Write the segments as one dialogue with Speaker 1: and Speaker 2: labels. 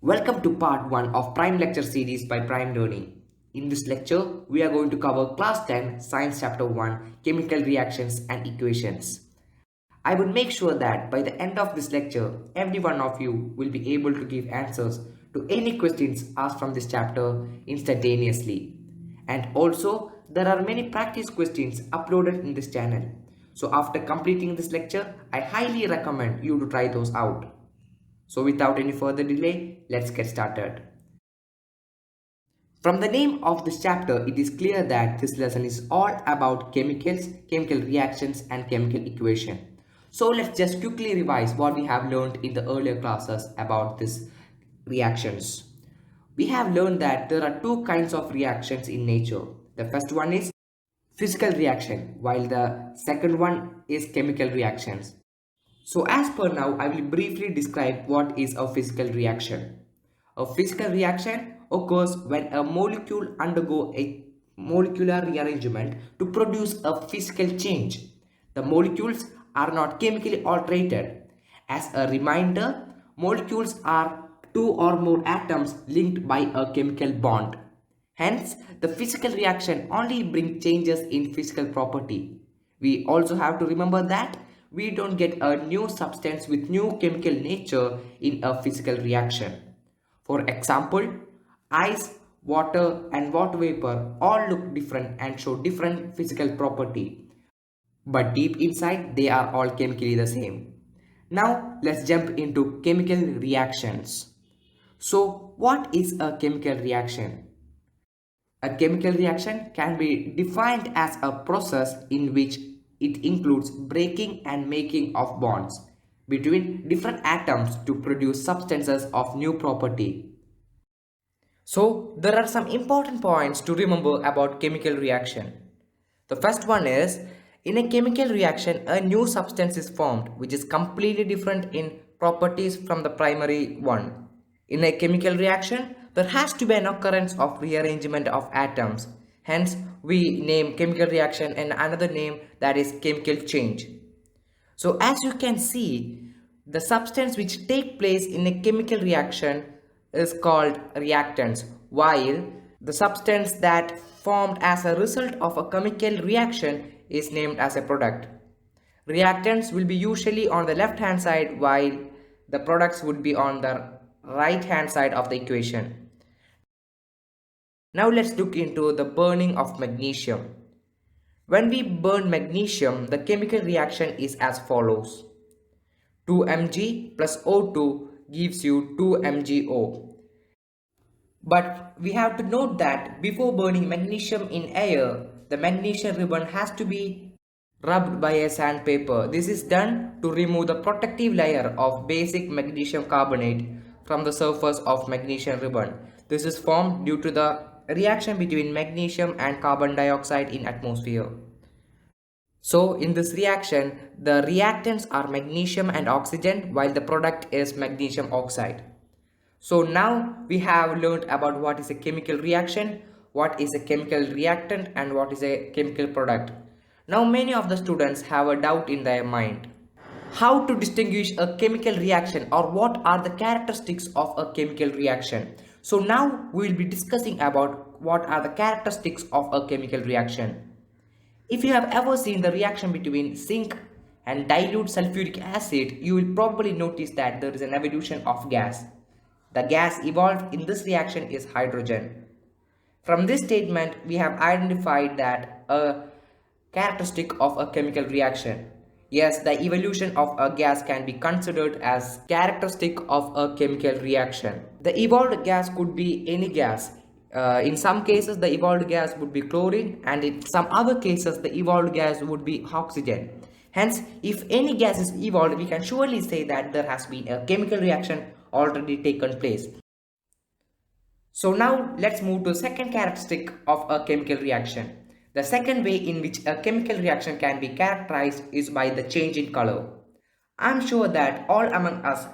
Speaker 1: Welcome to part 1 of Prime Lecture series by Prime Learning. In this lecture, we are going to cover Class 10 Science Chapter 1 Chemical Reactions and Equations. I will make sure that by the end of this lecture, every one of you will be able to give answers to any questions asked from this chapter instantaneously. And also, there are many practice questions uploaded in this channel. So after completing this lecture, I highly recommend you to try those out. So without any further delay, let's get started. From the name of this chapter, it is clear that this lesson is all about chemicals, chemical reactions and chemical equation. So let's just quickly revise what we have learned in the earlier classes about these reactions. We have learned that there are two kinds of reactions in nature. The first one is physical reaction, while the second one is chemical reactions. So as per now, I will briefly describe what is a physical reaction. A physical reaction occurs when a molecule undergo a molecular rearrangement to produce a physical change. The molecules are not chemically alterated. As a reminder, molecules are two or more atoms linked by a chemical bond. Hence, the physical reaction only brings changes in physical property. We also have to remember that we don't get a new substance with new chemical nature in a physical reaction. For example, ice, water and water vapor all look different and show different physical property. But deep inside, they are all chemically the same. Now, let's jump into chemical reactions. So, what is a chemical reaction? A chemical reaction can be defined as a process in which it includes breaking and making of bonds between different atoms to produce substances of new property. So, there are some important points to remember about chemical reaction. The first one is, in a chemical reaction, a new substance is formed which is completely different in properties from the primary one. In a chemical reaction, there has to be an occurrence of rearrangement of atoms. Hence, we name chemical reaction and another name, that is chemical change. So as you can see, the substance which take place in a chemical reaction is called reactants, while the substance that formed as a result of a chemical reaction is named as a product. Reactants will be usually on the left hand side, while the products would be on the right hand side of the equation. Now let's look into the burning of magnesium. When we burn magnesium, the chemical reaction is as follows. 2 Mg plus O2 gives you 2 MgO. But we have to note that before burning magnesium in air, the magnesium ribbon has to be rubbed by a sandpaper. This is done to remove the protective layer of basic magnesium carbonate from the surface of magnesium ribbon. This is formed due to the reaction between magnesium and carbon dioxide in atmosphere. So in this reaction, the reactants are magnesium and oxygen, while the product is magnesium oxide. So now we have learned about what is a chemical reaction, what is a chemical reactant and what is a chemical product. Now many of the students have a doubt in their mind. How to distinguish a chemical reaction, or what are the characteristics of a chemical reaction? So now we will be discussing about what are the characteristics of a chemical reaction. If you have ever seen the reaction between zinc and dilute sulfuric acid, you will probably notice that there is an evolution of gas. The gas evolved in this reaction is hydrogen. From this statement, we have identified that a characteristic of a chemical reaction. Yes, the evolution of a gas can be considered as characteristic of a chemical reaction. The evolved gas could be any gas. In some cases, the evolved gas would be chlorine, and in some other cases, the evolved gas would be oxygen. Hence, if any gas is evolved, we can surely say that there has been a chemical reaction already taken place. So now let's move to the second characteristic of a chemical reaction. The second way in which a chemical reaction can be characterized is by the change in color. I'm sure that all among us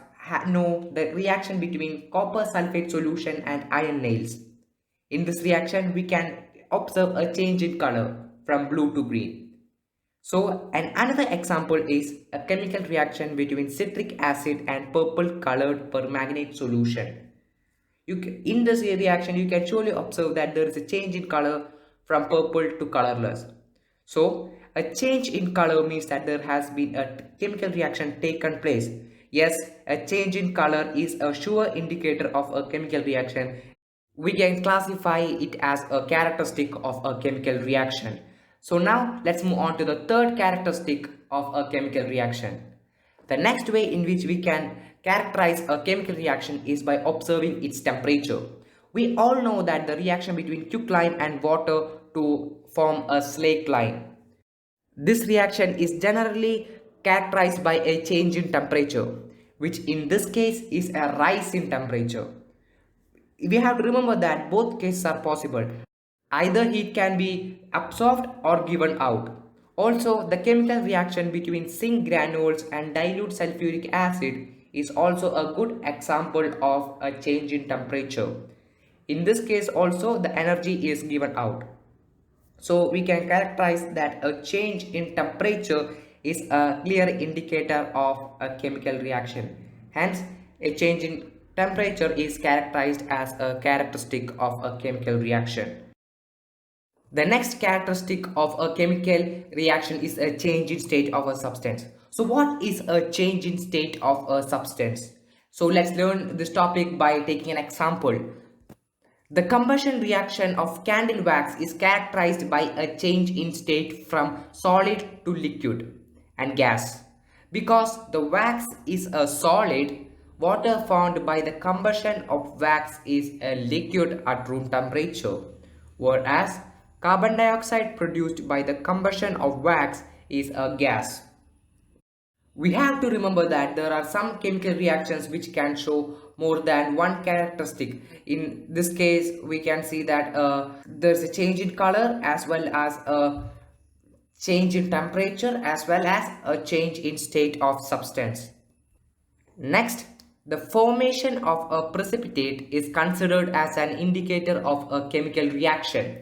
Speaker 1: know the reaction between copper sulfate solution and iron nails. In this reaction, we can observe a change in color from blue to green. So, another example is a chemical reaction between citric acid and purple colored permanganate solution. In this reaction, you can surely observe that there is a change in color from purple to colorless. So, a change in color means that there has been a chemical reaction taken place. Yes, a change in color is a sure indicator of a chemical reaction. We can classify it as a characteristic of a chemical reaction. So now let's move on to the third characteristic of a chemical reaction. The next way in which we can characterize a chemical reaction is by observing its temperature. We all know that the reaction between quicklime and water to form a slake line. This reaction is generally characterized by a change in temperature, which in this case is a rise in temperature. We have to remember that both cases are possible. Either heat can be absorbed or given out. Also, the chemical reaction between zinc granules and dilute sulfuric acid is also a good example of a change in temperature. In this case also, the energy is given out. So we can characterize that a change in temperature is a clear indicator of a chemical reaction. Hence, a change in temperature is characterized as a characteristic of a chemical reaction. The next characteristic of a chemical reaction is a change in state of a substance. So what is a change in state of a substance? So let's learn this topic by taking an example. The combustion reaction of candle wax is characterized by a change in state from solid to liquid and gas. Because the wax is a solid, water formed by the combustion of wax is a liquid at room temperature, whereas carbon dioxide produced by the combustion of wax is a gas. We have to remember that there are some chemical reactions which can show more than one characteristic. In this case, we can see that there's a change in color as well as a change in temperature as well as a change in state of substance. Next, the formation of a precipitate is considered as an indicator of a chemical reaction.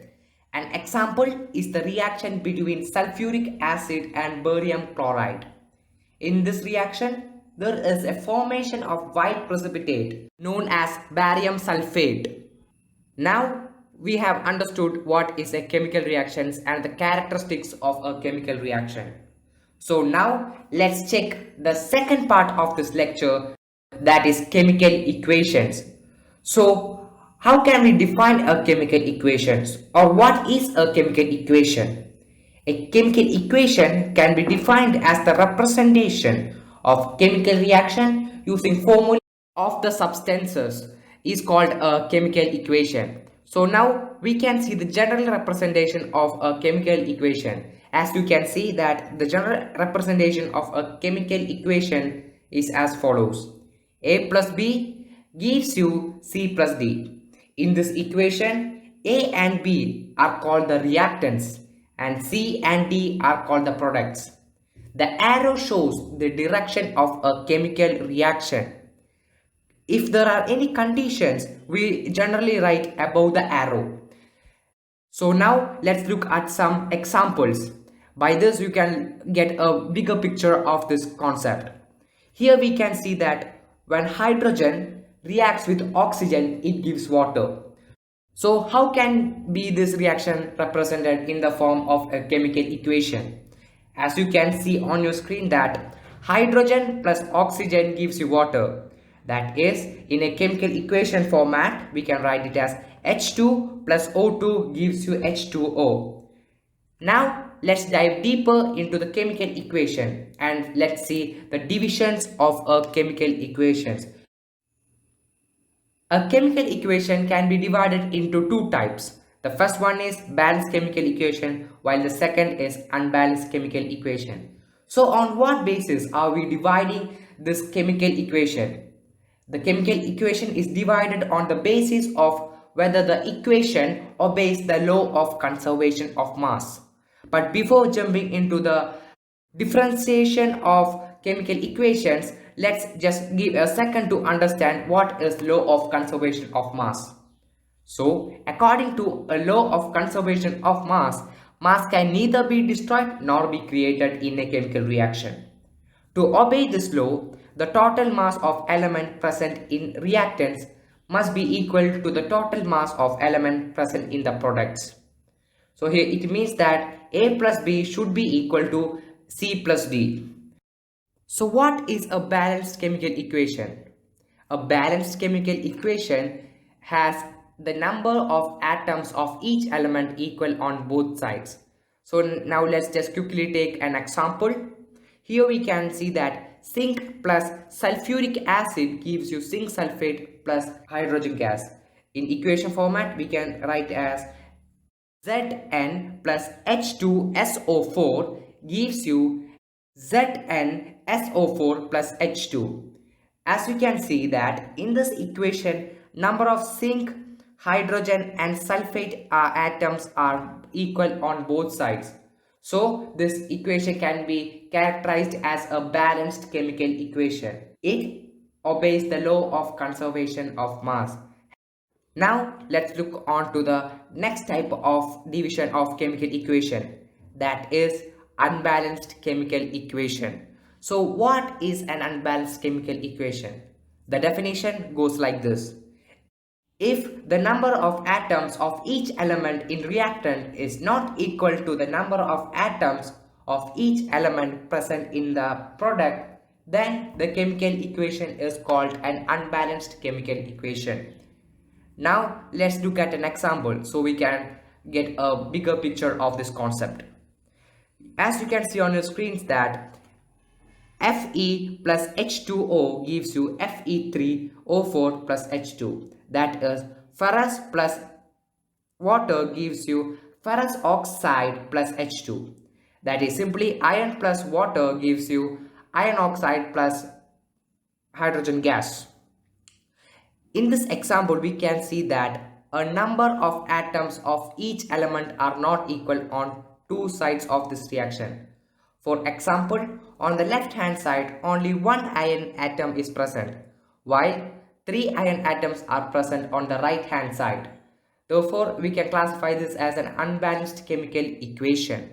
Speaker 1: An example is the reaction between sulfuric acid and barium chloride. In this reaction, there is a formation of white precipitate known as barium sulfate. Now, we have understood what is a chemical reaction and the characteristics of a chemical reaction. So now, let's check the second part of this lecture, that is chemical equations. So, how can we define a chemical equations, or what is a chemical equation? A chemical equation can be defined as the representation of chemical reaction using formula of the substances is called a chemical equation. So now we can see the general representation of a chemical equation. As you can see that the general representation of a chemical equation is as follows. A plus B gives you C plus D. In this equation, A and B are called the reactants and C and D are called the products. The arrow shows the direction of a chemical reaction. If there are any conditions, we generally write above the arrow. So now let's look at some examples. By this you can get a bigger picture of this concept. Here we can see that when hydrogen reacts with oxygen, it gives water. So how can be this reaction represented in the form of a chemical equation? As you can see on your screen that hydrogen plus oxygen gives you water. That is, in a chemical equation format, we can write it as H2 plus O2 gives you H2O. Now let's dive deeper into the chemical equation and let's see the divisions of a chemical equations. A chemical equation can be divided into two types. The first one is balanced chemical equation while the second is unbalanced chemical equation. So on what basis are we dividing this chemical equation? The chemical equation is divided on the basis of whether the equation obeys the law of conservation of mass. But before jumping into the differentiation of chemical equations, let's just give a second to understand what is law of conservation of mass. So, according to a law of conservation of mass, mass can neither be destroyed nor be created in a chemical reaction. To obey this law, the total mass of element present in reactants must be equal to the total mass of element present in the products. So here it means that A plus B should be equal to C plus D. So what is a balanced chemical equation? A balanced chemical equation has the number of atoms of each element equal on both sides. So now let's just quickly take an example. Here we can see that zinc plus sulfuric acid gives you zinc sulfate plus hydrogen gas. In equation format we can write as Zn plus H2SO4 gives you ZnSO4 plus H2. As you can see that in this equation, number of zinc, hydrogen and sulfate atoms are equal on both sides. So this equation can be characterized as a balanced chemical equation. It obeys the law of conservation of mass. Now let's look on to the next type of division of chemical equation, that is unbalanced chemical equation. So what is an unbalanced chemical equation? The definition goes like this. If the number of atoms of each element in reactant is not equal to the number of atoms of each element present in the product, then the chemical equation is called an unbalanced chemical equation. Now let's look at an example so we can get a bigger picture of this concept. As you can see on your screens that Fe plus H2O gives you Fe3O4 plus H2. That is ferrous plus water gives you ferrous oxide plus H2. That is simply iron plus water gives you iron oxide plus hydrogen gas. In this example, we can see that a number of atoms of each element are not equal on two sides of this reaction. For example, on the left hand side, only one iron atom is present, while three iron atoms are present on the right hand side. Therefore, we can classify this as an unbalanced chemical equation.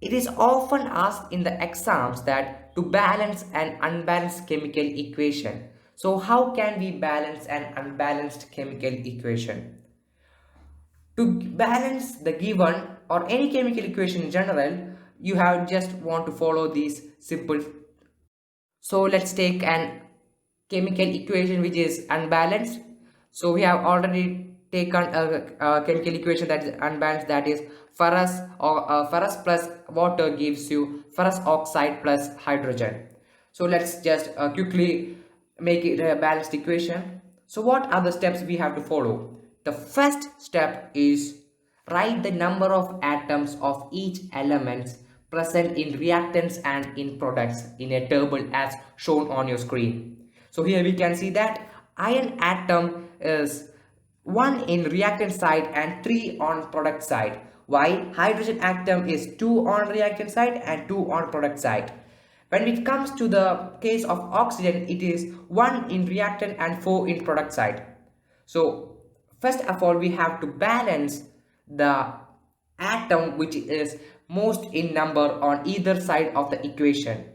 Speaker 1: It is often asked in the exams that to balance an unbalanced chemical equation. So how can we balance an unbalanced chemical equation? To balance the given or any chemical equation in general, you have just want to follow these simple. So let's take an chemical equation which is unbalanced. So we have already taken a chemical equation that is unbalanced, that is ferrous or ferrous plus water gives you ferrous oxide plus hydrogen. So let's just quickly make it a balanced equation. So what are the steps we have to follow? The first step is write the number of atoms of each element present in reactants and in products in a table as shown on your screen. So here we can see that iron atom is 1 in reactant side and 3 on product side, while hydrogen atom is 2 on reactant side and 2 on product side. When it comes to the case of oxygen, it is 1 in reactant and 4 in product side. So first of all, we have to balance the atom which is most in number on either side of the equation.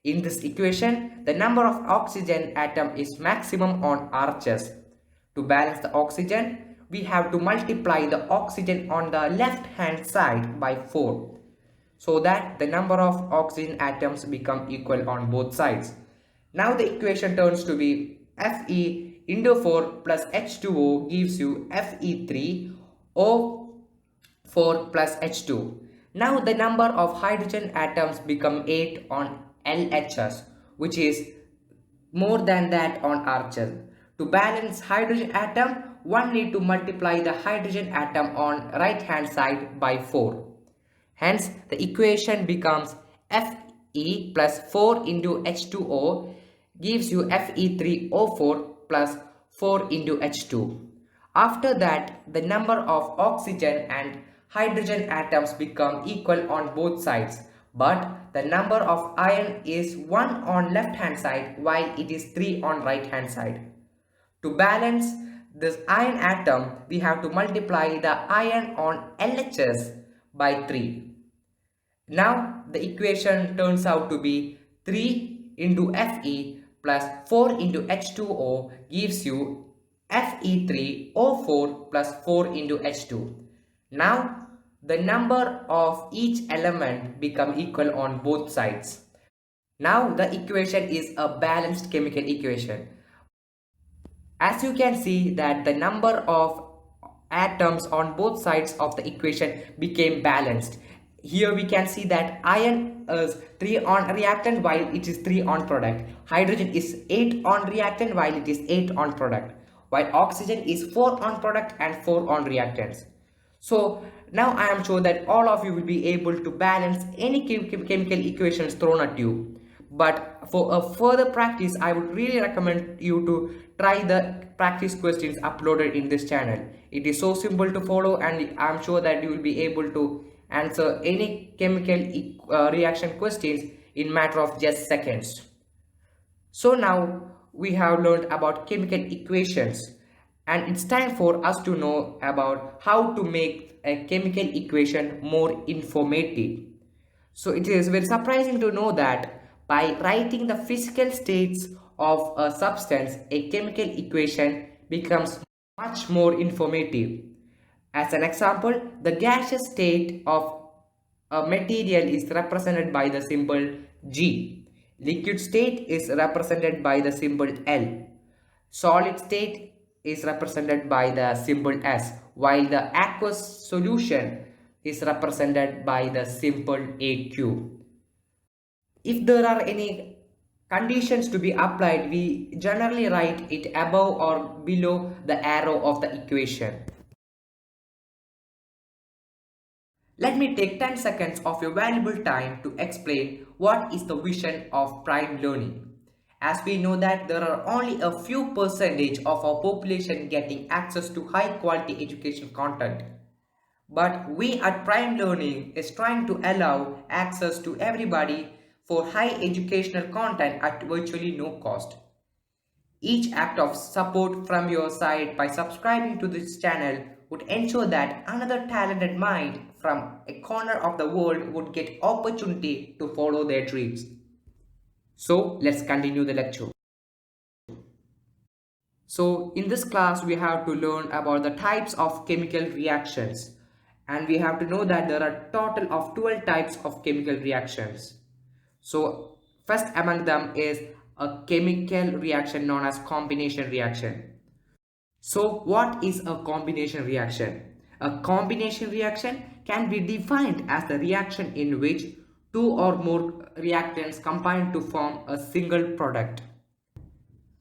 Speaker 1: In this equation, the number of oxygen atom is maximum on RHS. To balance the oxygen, we have to multiply the oxygen on the left hand side by 4. So that the number of oxygen atoms become equal on both sides. Now the equation turns to be Fe into 4 plus H2O gives you Fe3O4 plus H2. Now the number of hydrogen atoms become 8 on LHS, which is more than that on RHS. To balance hydrogen atom, one need to multiply the hydrogen atom on right hand side by 4. Hence, the equation becomes Fe plus 4 into H2O gives you Fe3O4 plus 4 into H2. After that, the number of oxygen and hydrogen atoms become equal on both sides, but the number of iron is 1 on left hand side while it is 3 on right hand side. To balance this iron atom, we have to multiply the iron on LHS by 3. Now the equation turns out to be 3 into Fe plus 4 into H2O gives you Fe3O4 plus 4 into H2. Now the number of each element become equal on both sides. Now the equation is a balanced chemical equation. As you can see that the number of atoms on both sides of the equation became balanced. Here we can see that iron is 3 on reactant while it is 3 on product. Hydrogen is 8 on reactant while it is 8 on product. While oxygen is 4 on product and 4 on reactants. So now I am sure that all of you will be able to balance any chemical equations thrown at you. But for a further practice, I would really recommend you to try the practice questions uploaded in this channel. It is so simple to follow and I am sure that you will be able to answer any chemical reaction questions in matter of just seconds. So now we have learned about chemical equations and it's time for us to know about how to make a chemical equation more informative. So it is very surprising to know that by writing the physical states of a substance, a chemical equation becomes much more informative. As an example, the gaseous state of a material is represented by the symbol G. Liquid state is represented by the symbol L. Solid state is represented by the symbol S, while the aqueous solution is represented by the symbol AQ. If there are any conditions to be applied, we generally write it above or below the arrow of the equation. Let me take 10 seconds of your valuable time to explain what is the vision of prime learning. As we know that there are only a few percentage of our population getting access to high quality education content. But we at Prime Learning is trying to allow access to everybody for high educational content at virtually no cost. Each act of support from your side by subscribing to this channel would ensure that another talented mind from a corner of the world would get opportunity to follow their dreams. So let's continue the lecture. So in this class we have to learn about the types of chemical reactions and we have to know that there are total of 12 types of chemical reactions. So first among them is a chemical reaction known as combination reaction. So what is a combination reaction? A combination reaction can be defined as the reaction in which two or more reactants combine to form a single product.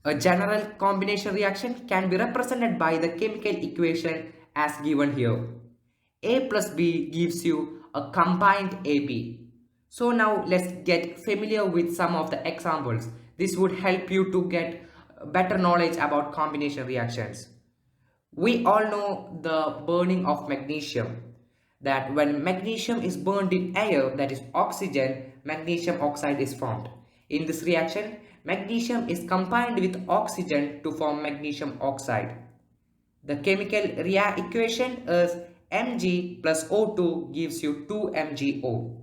Speaker 1: A general combination reaction can be represented by the chemical equation as given here. A plus B gives you a combined AB. So now let's get familiar with some of the examples. This would help you to get better knowledge about combination reactions. We all know the burning of magnesium. That when magnesium is burned in air, that is oxygen, magnesium oxide is formed. In this reaction, magnesium is combined with oxygen to form magnesium oxide. The chemical equation is Mg plus O2 gives you 2MgO.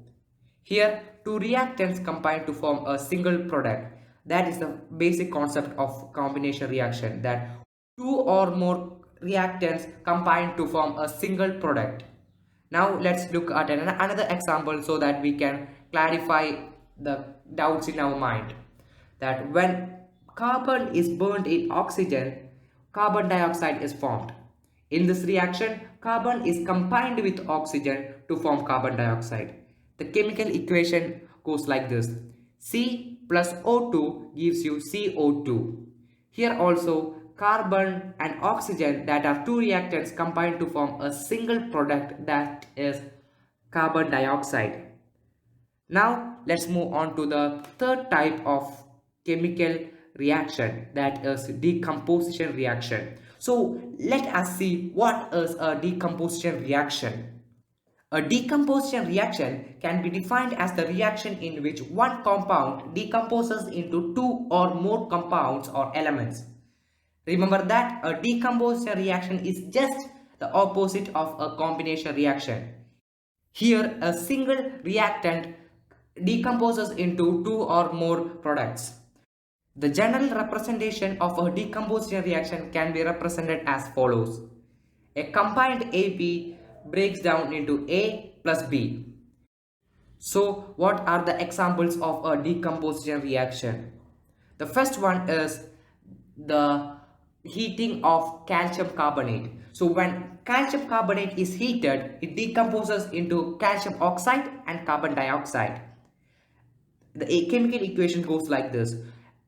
Speaker 1: Here, two reactants combine to form a single product. That is the basic concept of combination reaction, that two or more reactants combine to form a single product. Now let's look at another example so that we can clarify the doubts in our mind. That when carbon is burnt in oxygen, carbon dioxide is formed. In this reaction, carbon is combined with oxygen to form carbon dioxide. The chemical equation goes like this. C plus O2 gives you CO2. Here also, carbon and oxygen, that are two reactants, combine to form a single product, that is carbon dioxide. Now let's move on to the third type of chemical reaction, that is decomposition reaction. So let us see what is a decomposition reaction. A decomposition reaction can be defined as the reaction in which one compound decomposes into two or more compounds or elements. Remember that a decomposition reaction is just the opposite of a combination reaction. Here, a single reactant decomposes into two or more products. The general representation of a decomposition reaction can be represented as follows. A combined AB breaks down into A plus B. So what are the examples of a decomposition reaction? The first one is the heating of calcium carbonate. So when calcium carbonate is heated, it decomposes into calcium oxide and carbon dioxide. The chemical equation goes like this.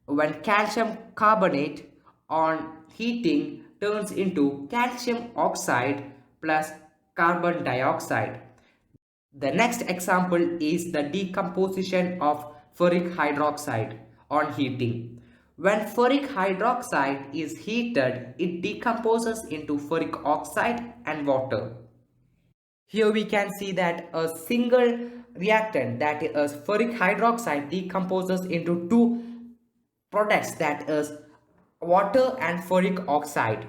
Speaker 1: When calcium carbonate on heating turns into calcium oxide plus carbon dioxide. The next example is the decomposition of ferric hydroxide on heating. When ferric hydroxide is heated, it decomposes into ferric oxide and water. Here we can see that a single reactant, that is ferric hydroxide, decomposes into two products, that is water and ferric oxide.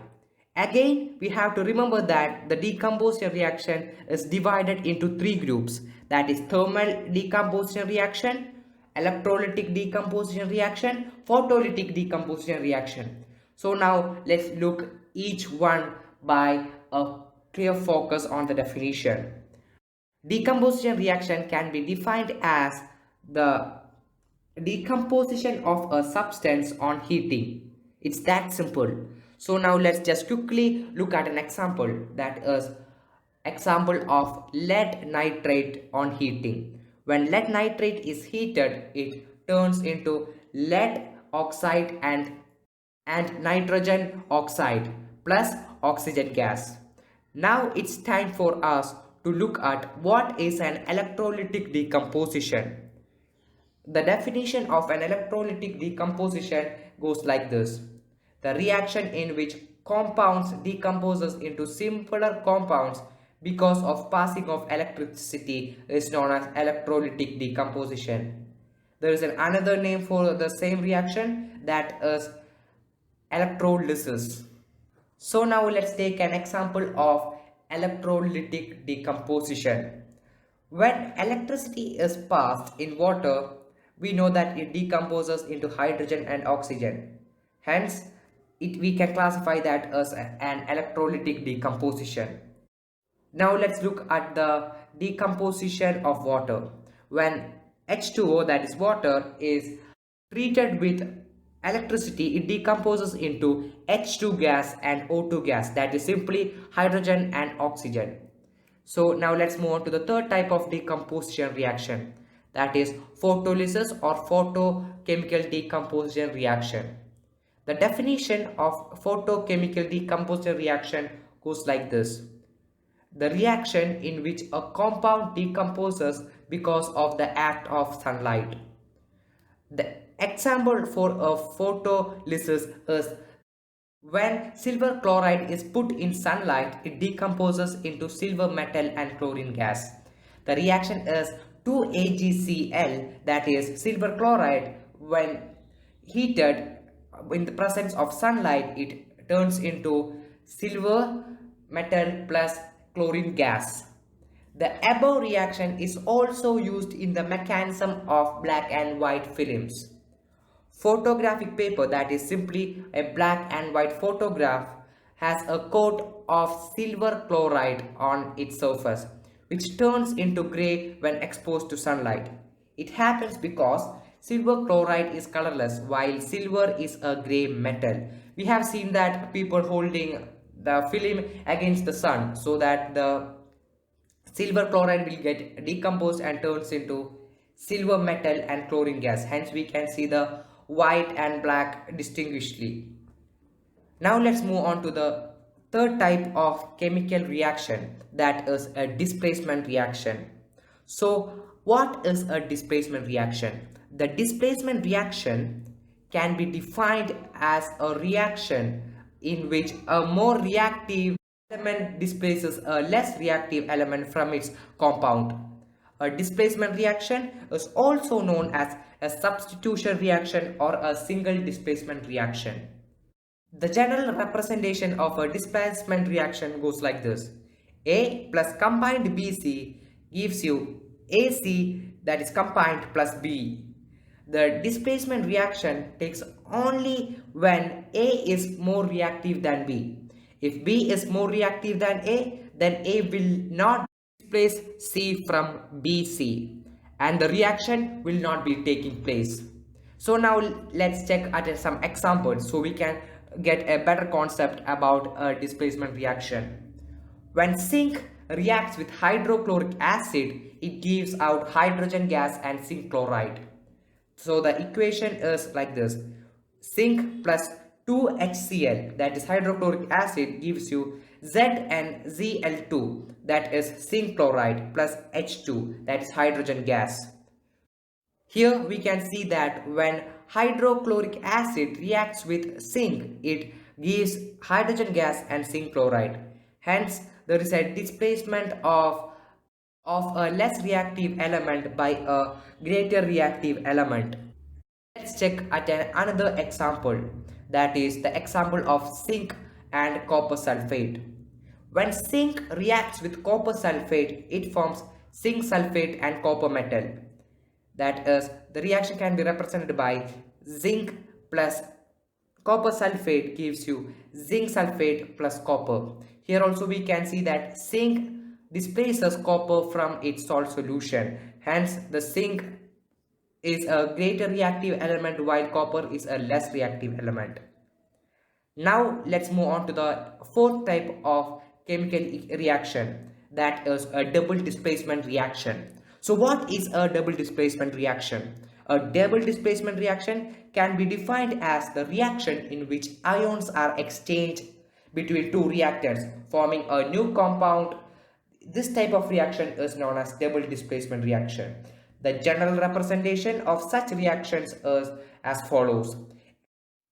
Speaker 1: Again, we have to remember that the decomposition reaction is divided into three groups, that is thermal decomposition reaction, electrolytic decomposition reaction, photolytic decomposition reaction. So now let's look each one by a clear focus on the definition. Decomposition reaction can be defined as the decomposition of a substance on heating. It's that simple. So now let's just quickly look at an example, that is example of lead nitrate on heating. When lead nitrate is heated, it turns into lead oxide and nitrogen oxide plus oxygen gas. Now it's time for us to look at what is an electrolytic decomposition. The definition of an electrolytic decomposition goes like this. The reaction in which compounds decomposes into simpler compounds because of passing of electricity is known as electrolytic decomposition. There is another name for the same reaction, that is electrolysis. So now let's take an example of electrolytic decomposition. When electricity is passed in water, we know that it decomposes into hydrogen and oxygen. Hence, we can classify that as an electrolytic decomposition. Now let's look at the decomposition of water. When H2O, that is water, is treated with electricity, it decomposes into H2 gas and O2 gas, that is simply hydrogen and oxygen. So now let's move on to the third type of decomposition reaction, that is photolysis or photochemical decomposition reaction. The definition of photochemical decomposition reaction goes like this. The reaction in which a compound decomposes because of the act of sunlight. The example for a photolysis is when silver chloride is put in sunlight, it decomposes into silver metal and chlorine gas. The reaction is 2AgCl, that is silver chloride. When heated in the presence of sunlight, it turns into silver metal plus chlorine gas. The above reaction is also used in the mechanism of black and white films. Photographic paper, that is simply a black and white photograph, has a coat of silver chloride on its surface, which turns into grey when exposed to sunlight. It happens because silver chloride is colorless while silver is a grey metal. We have seen that people holding the film against the sun so that the silver chloride will get decomposed and turns into silver metal and chlorine gas. Hence we can see the white and black distinguishedly. Now let's move on to the third type of chemical reaction, that is a displacement reaction. So what is a displacement reaction? The displacement reaction can be defined as a reaction in which a more reactive element displaces a less reactive element from its compound. A displacement reaction is also known as a substitution reaction or a single displacement reaction. The general representation of a displacement reaction goes like this. A plus combined BC gives you AC, that is combined plus B. The displacement reaction takes only when A is more reactive than B. If B is more reactive than A, then A will not displace C from BC and the reaction will not be taking place. So now let's check at some examples so we can get a better concept about a displacement reaction. When zinc reacts with hydrochloric acid, it gives out hydrogen gas and zinc chloride. So the equation is like this: zinc plus 2HCl, that is hydrochloric acid, gives you ZnZl2, that is zinc chloride, plus H2, that is hydrogen gas. Here we can see that when hydrochloric acid reacts with zinc, it gives hydrogen gas and zinc chloride. Hence, there is a displacement of a less reactive element by a greater reactive element. Let's check at another example, that is the example of zinc and copper sulfate. When zinc reacts with copper sulfate, it forms zinc sulfate and copper metal. That is, the reaction can be represented by zinc plus copper sulfate gives you zinc sulfate plus copper. Here also we can see that zinc displaces copper from its salt solution. Hence, the zinc is a greater reactive element while copper is a less reactive element. Now let's move on to the fourth type of chemical reaction, that is a double displacement reaction. So what is a double displacement reaction? A double displacement reaction can be defined as the reaction in which ions are exchanged between two reactants forming a new compound. This type of reaction is known as double displacement reaction. The general representation of such reactions is as follows.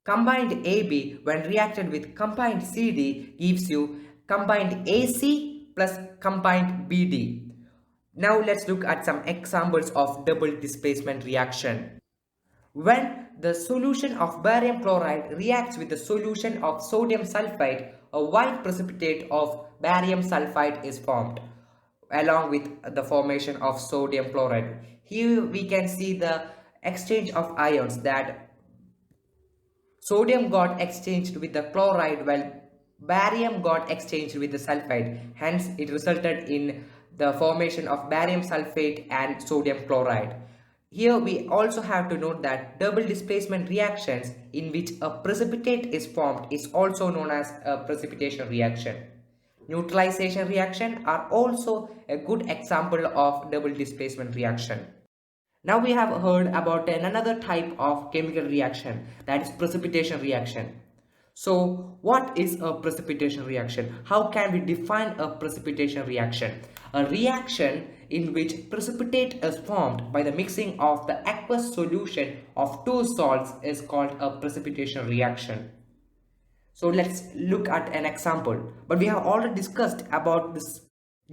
Speaker 1: Combined AB when reacted with combined CD gives you combined AC plus combined BD. Now let's look at some examples of double displacement reaction. When the solution of barium chloride reacts with the solution of sodium sulfide, a white precipitate of barium sulfide is formed along with the formation of sodium chloride. Here we can see the exchange of ions, that sodium got exchanged with the chloride while barium got exchanged with the sulfide. Hence, it resulted in the formation of barium sulfate and sodium chloride. Here we also have to note that double displacement reactions in which a precipitate is formed is also known as a precipitation reaction. Neutralization reaction are also a good example of double displacement reaction. Now we have heard about another type of chemical reaction, that is precipitation reaction. So what is a precipitation reaction? How can we define a precipitation reaction? A reaction in which precipitate is formed by the mixing of the aqueous solution of two salts is called a precipitation reaction. So let's look at an example. But we have already discussed about this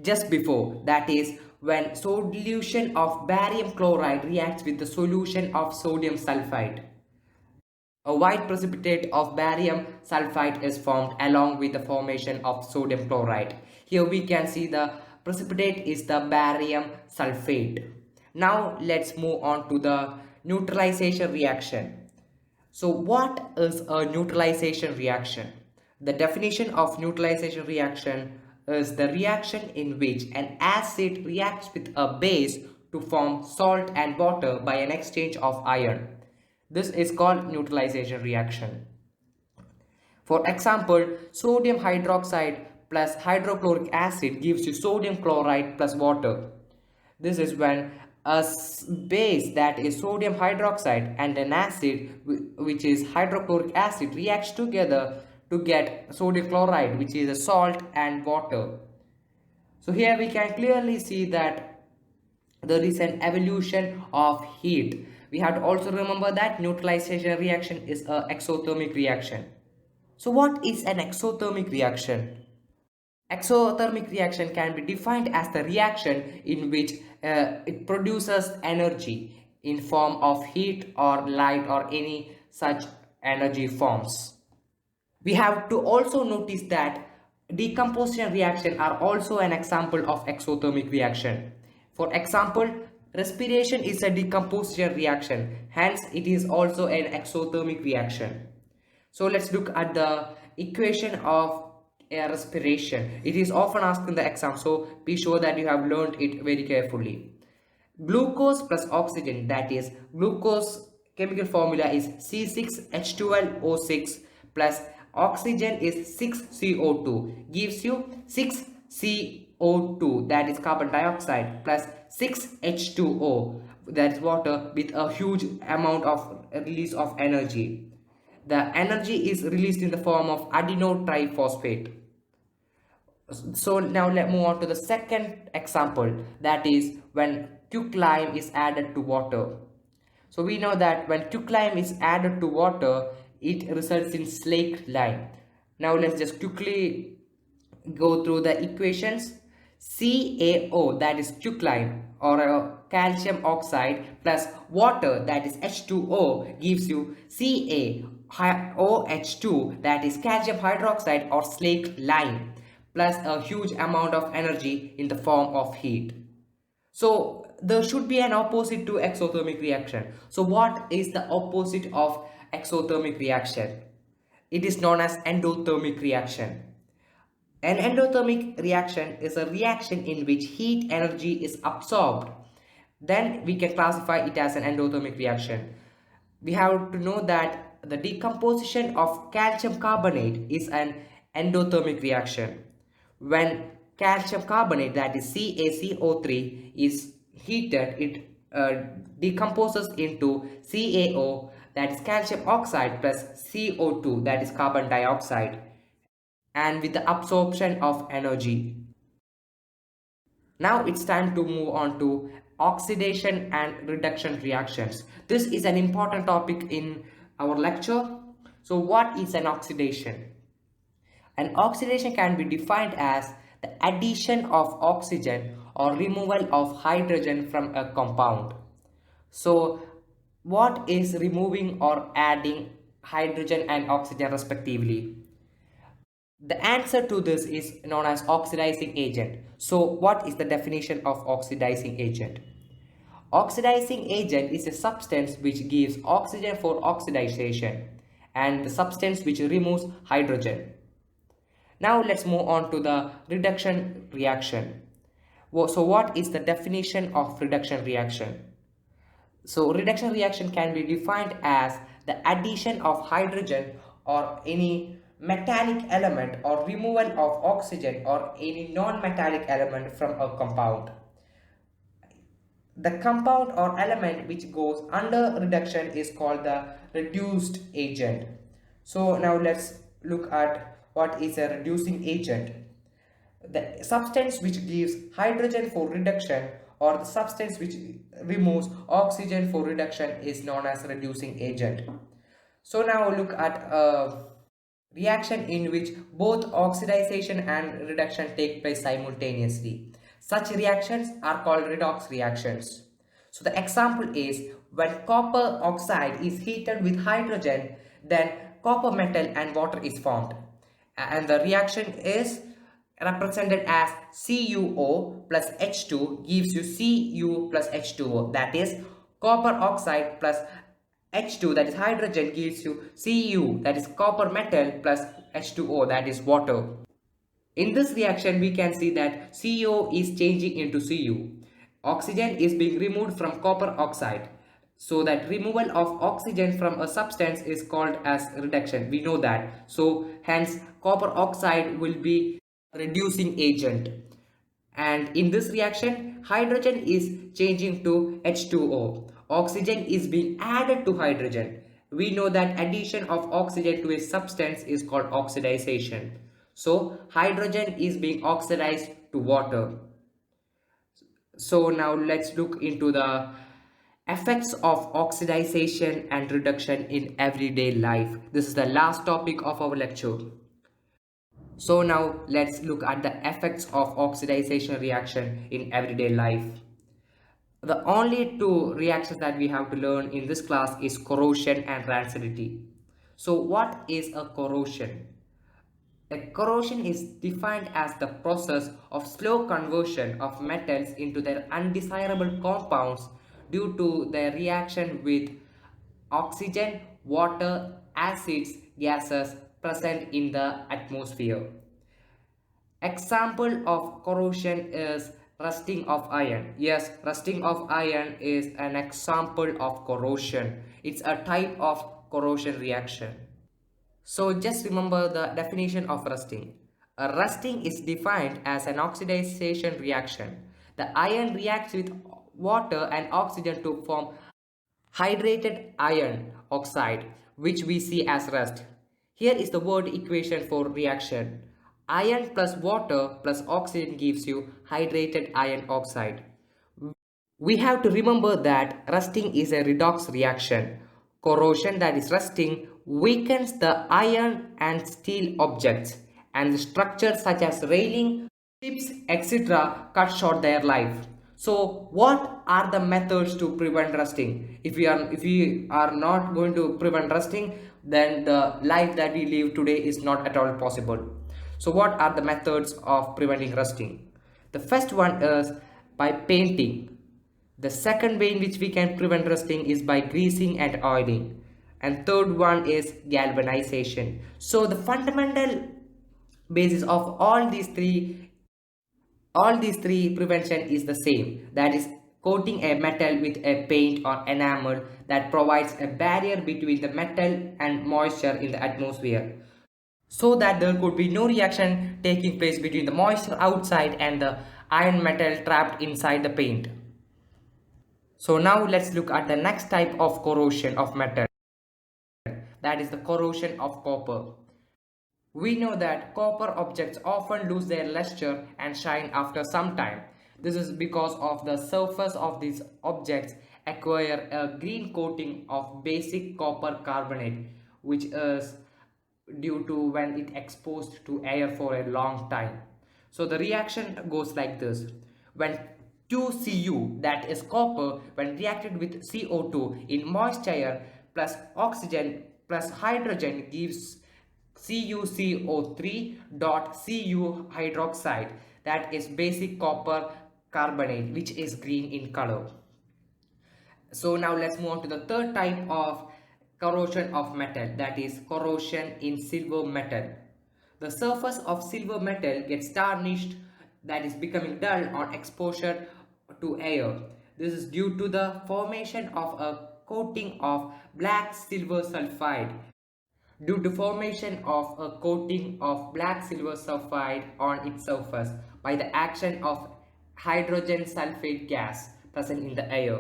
Speaker 1: just before, that is when solution of barium chloride reacts with the solution of sodium sulfide. A white precipitate of barium sulfide is formed along with the formation of sodium chloride. Here we can see the precipitate is the barium sulfate. Now let's move on to the neutralization reaction. So what is a neutralization reaction? The definition of neutralization reaction is the reaction in which an acid reacts with a base to form salt and water by an exchange of ion. This is called neutralization reaction. For example, sodium hydroxide plus hydrochloric acid gives you sodium chloride plus water. This is when a base, that is sodium hydroxide, and an acid which is hydrochloric acid reacts together to get sodium chloride, which is a salt and water. So here we can clearly see that there is an evolution of heat. We have to also remember that neutralization reaction is an exothermic reaction. So what is an exothermic reaction? Exothermic reaction can be defined as the reaction in which it produces energy in form of heat or light or any such energy forms. We have to also notice that decomposition reaction are also an example of exothermic reaction. For example, Respiration is a decomposition reaction, hence it is also an exothermic reaction. So let's look at the equation of respiration. It is often asked in the exam, so be sure that you have learned it very carefully. Glucose plus oxygen, that is glucose chemical formula is C6H12O6 plus oxygen is 6CO2, gives you 6CO2, that is carbon dioxide, plus 6H2O, that is water, with a huge amount of release of energy. The energy is released in the form of adenyl triphosphate. So now let's move on to the second example, that is when quicklime is added to water. So we know that when quicklime is added to water, it results in slaked lime. Now let's just quickly go through the equations. CaO, that is quicklime or calcium oxide, plus water, that is H2O, gives you CaOH2, that is calcium hydroxide or slaked lime, plus a huge amount of energy in the form of heat. So there should be an opposite to exothermic reaction. So what is the opposite of exothermic reaction? It is known as endothermic reaction. An endothermic reaction is a reaction in which heat energy is absorbed. Then we can classify it as an endothermic reaction. We have to know that the decomposition of calcium carbonate is an endothermic reaction. When calcium carbonate, that is CaCO3, is heated, it decomposes into CaO, that is calcium oxide, plus CO2, that is carbon dioxide, and with the absorption of energy. Now it's time to move on to oxidation and reduction reactions. This is an important topic in our lecture. So what is an oxidation? An oxidation can be defined as the addition of oxygen or removal of hydrogen from a compound. So what is removing or adding hydrogen and oxygen respectively? The answer to this is known as oxidizing agent. So what is the definition of oxidizing agent? Oxidizing agent is a substance which gives oxygen for oxidation and the substance which removes hydrogen. Now let's move on to the reduction reaction. So what is the definition of reduction reaction? So reduction reaction can be defined as the addition of hydrogen or any metallic element or removal of oxygen or any non-metallic element from a compound. The compound or element which goes under reduction is called the reduced agent. So now let's look at what is a reducing agent. The substance which gives hydrogen for reduction or the substance which removes oxygen for reduction is known as reducing agent. So now look at a reaction in which both oxidation and reduction take place simultaneously. Such reactions are called redox reactions. So the example is when copper oxide is heated with hydrogen, then copper metal and water is formed. And the reaction is represented as CuO plus H2 gives you Cu plus H2O, that is copper oxide plus H2, that is hydrogen, gives you Cu, that is copper metal, plus H2O, that is water. In this reaction we can see that CO is changing into Cu. Oxygen is being removed from copper oxide. So that removal of oxygen from a substance is called as reduction. We know that. So hence copper oxide will be reducing agent. And in this reaction hydrogen is changing to H2O. Oxygen is being added to hydrogen. We know that addition of oxygen to a substance is called oxidation. So hydrogen is being oxidized to water. So now let's look into the effects of oxidation and reduction in everyday life. This is the last topic of our lecture. So now let's look at the effects of oxidation reaction in everyday life. The only two reactions that we have to learn in this class is corrosion and rancidity. So what is a corrosion? A corrosion is defined as the process of slow conversion of metals into their undesirable compounds due to their reaction with oxygen, water, acids, gases present in the atmosphere. Example of corrosion is rusting of iron. Yes, rusting of iron is an example of corrosion. It's a type of corrosion reaction. So just remember the definition of rusting. A rusting is defined as an oxidation reaction. The iron reacts with water and oxygen to form hydrated iron oxide, which we see as rust. Here is the word equation for reaction. Iron plus water plus oxygen gives you hydrated iron oxide. We have to remember that rusting is a redox reaction. Corrosion, that is rusting, weakens the iron and steel objects, and the structures such as railing, ships, etc. cut short their life. So what are the methods to prevent rusting? If we are not going to prevent rusting, then the life that we live today is not at all possible. So what are the methods of preventing rusting? The first one is by painting. The second way in which we can prevent rusting is by greasing and oiling. And third one is galvanization. So the fundamental basis of all these three prevention is the same. That is coating a metal with a paint or enamel that provides a barrier between the metal and moisture in the atmosphere, so that there could be no reaction taking place between the moisture outside and the iron metal trapped inside the paint. So now let's look at the next type of corrosion of metal, that is the corrosion of copper. We know that copper objects often lose their luster and shine after some time. This is because of the surface of these objects acquire a green coating of basic copper carbonate, which is due to when it exposed to air for a long time. So the reaction goes like this. When 2Cu, that is copper, when reacted with CO2 in moist air plus oxygen plus hydrogen gives CuCO3 dot Cu hydroxide, that is basic copper carbonate, which is green in color. So now let's move on to the third type of corrosion of metal, that is corrosion in silver metal. The surface of silver metal gets tarnished, that is becoming dull on exposure to air. This is due to the formation of a coating of black silver sulfide. Due to formation of a coating of black silver sulfide on its surface by the action of hydrogen sulfate gas present in the air.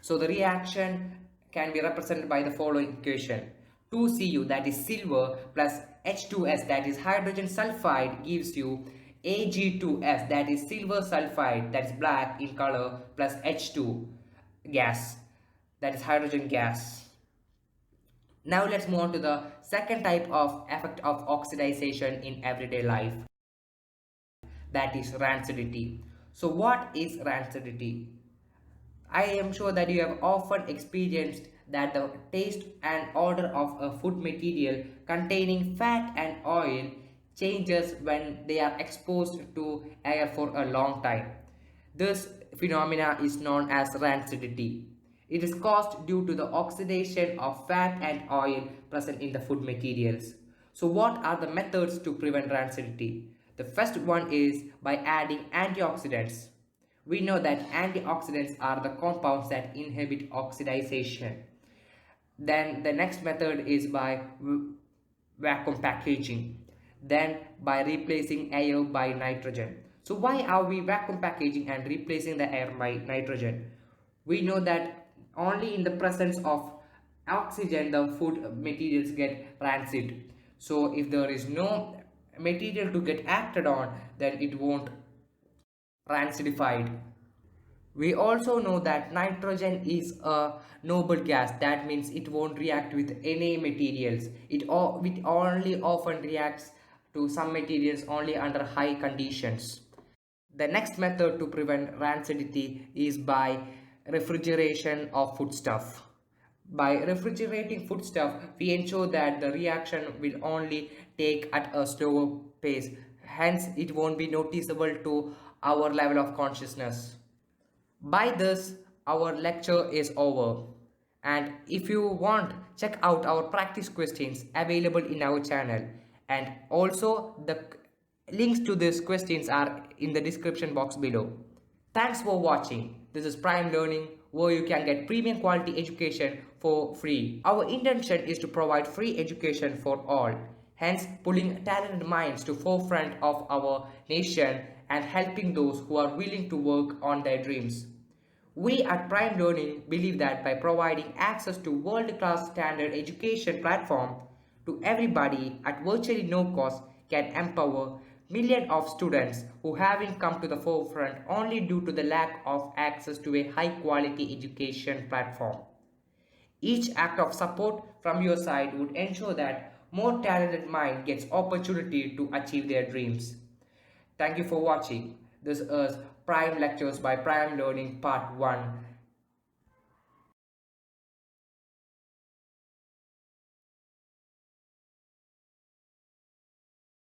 Speaker 1: So the reaction can be represented by the following equation. 2Cu, that is silver, plus H2S, that is hydrogen sulfide, gives you Ag2S, that is silver sulfide, that is black in color, plus H2 gas, that is hydrogen gas. Now let's move on to the second type of effect of oxidation in everyday life, that is rancidity. So what is rancidity? I am sure that you have often experienced that the taste and odor of a food material containing fat and oil changes when they are exposed to air for a long time. This phenomena is known as rancidity. It is caused due to the oxidation of fat and oil present in the food materials. So what are the methods to prevent rancidity? The first one is by adding antioxidants. We know that antioxidants are the compounds that inhibit oxidation. Then the next method is by vacuum packaging. Then by replacing air by nitrogen. So why are we vacuum packaging and replacing the air by nitrogen? We know that only in the presence of oxygen the food materials get rancid. So if there is no material to get acted on, then it won't rancidified. We also know that nitrogen is a noble gas. That means it won't react with any materials. It only often reacts to some materials only under high conditions. The next method to prevent rancidity is by refrigeration of foodstuff. By refrigerating foodstuff, we ensure that the reaction will only take at a slower pace. Hence, it won't be noticeable to our level of consciousness. By this, our lecture is over. And if you want, check out our practice questions available in our channel. And also, the links to these questions are in the description box below. Thanks for watching. This is Prime Learning, where you can get premium quality education for free. Our intention is to provide free education for all, hence pulling talented minds to forefront of our nation and helping those who are willing to work on their dreams. We at Prime Learning believe that by providing access to world-class standard education platform to everybody at virtually no cost can empower millions of students who haven't come to the forefront only due to the lack of access to a high-quality education platform. Each act of support from your side would ensure that more talented mind gets opportunity to achieve their dreams. Thank you for watching. This is Prime Lectures by Prime Learning Part 1.